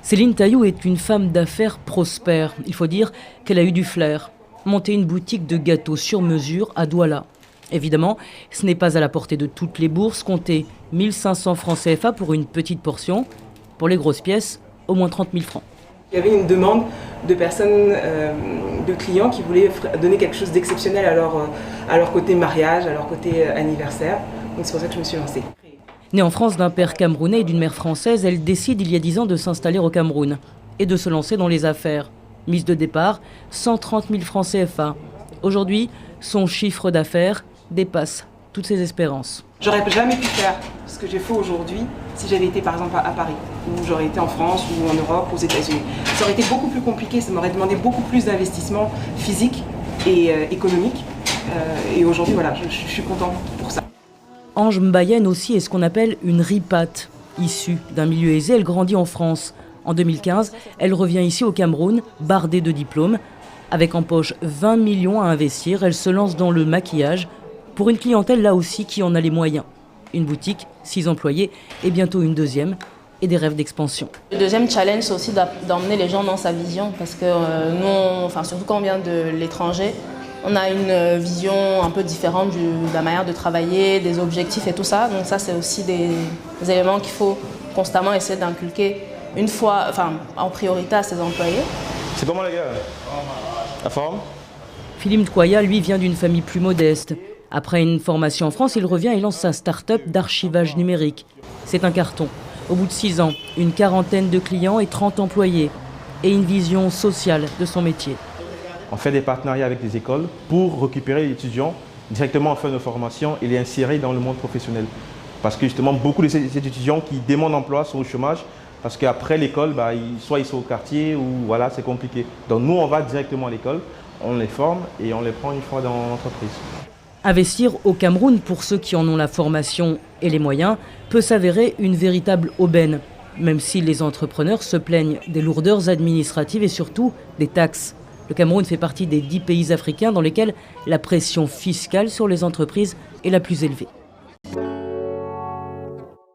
Céline Taillou est une femme d'affaires prospère. Il faut dire qu'elle a eu du flair. Monter une boutique de gâteaux sur mesure à Douala. Évidemment, ce n'est pas à la portée de toutes les bourses. Comptez 1500 francs CFA pour une petite portion. Pour les grosses pièces, au moins 30 000 francs. Il y avait une demande de personnes, de clients qui voulaient donner quelque chose d'exceptionnel à leur côté mariage, à leur côté anniversaire. Donc c'est pour ça que je me suis lancée. Née en France d'un père camerounais et d'une mère française, elle décide il y a 10 ans de s'installer au Cameroun et de se lancer dans les affaires. Mise de départ, 130 000 francs CFA. Aujourd'hui, son chiffre d'affaires dépasse toutes ses espérances. J'aurais jamais pu faire ce que j'ai fait aujourd'hui si j'avais été par exemple à Paris, ou j'aurais été en France, ou en Europe, aux États-Unis. Ça aurait été beaucoup plus compliqué, ça m'aurait demandé beaucoup plus d'investissement physique et économique. Et aujourd'hui, voilà, je suis contente pour ça. Ange Mbayenne aussi est ce qu'on appelle une ripate. Issue d'un milieu aisé, elle grandit en France. En 2015, elle revient ici au Cameroun, bardée de diplômes. Avec en poche 20 millions à investir, elle se lance dans le maquillage pour une clientèle là aussi qui en a les moyens. Une boutique, 6 employés et bientôt une deuxième et des rêves d'expansion. Le deuxième challenge, c'est aussi d'emmener les gens dans sa vision parce que nous, surtout quand on vient de l'étranger, on a une vision un peu différente de la manière de travailler, des objectifs et tout ça. Donc ça, c'est aussi des éléments qu'il faut constamment essayer d'inculquer en priorité à ses employés. C'est comment les gars? La forme? Philippe Nkoya, lui, vient d'une famille plus modeste. Après une formation en France, il revient et lance sa start-up d'archivage numérique. C'est un carton. Au bout de 6 ans, une quarantaine de clients et 30 employés. Et une vision sociale de son métier. On fait des partenariats avec des écoles pour récupérer les étudiants, directement en fin de formation et les insérer dans le monde professionnel. Parce que justement, beaucoup de ces étudiants qui demandent emploi sont au chômage parce qu'après l'école, soit ils sont au quartier ou voilà, c'est compliqué. Donc nous, on va directement à l'école, on les forme et on les prend une fois dans l'entreprise. Investir au Cameroun, pour ceux qui en ont la formation et les moyens, peut s'avérer une véritable aubaine, même si les entrepreneurs se plaignent des lourdeurs administratives et surtout des taxes. Le Cameroun fait partie des 10 pays africains dans lesquels la pression fiscale sur les entreprises est la plus élevée.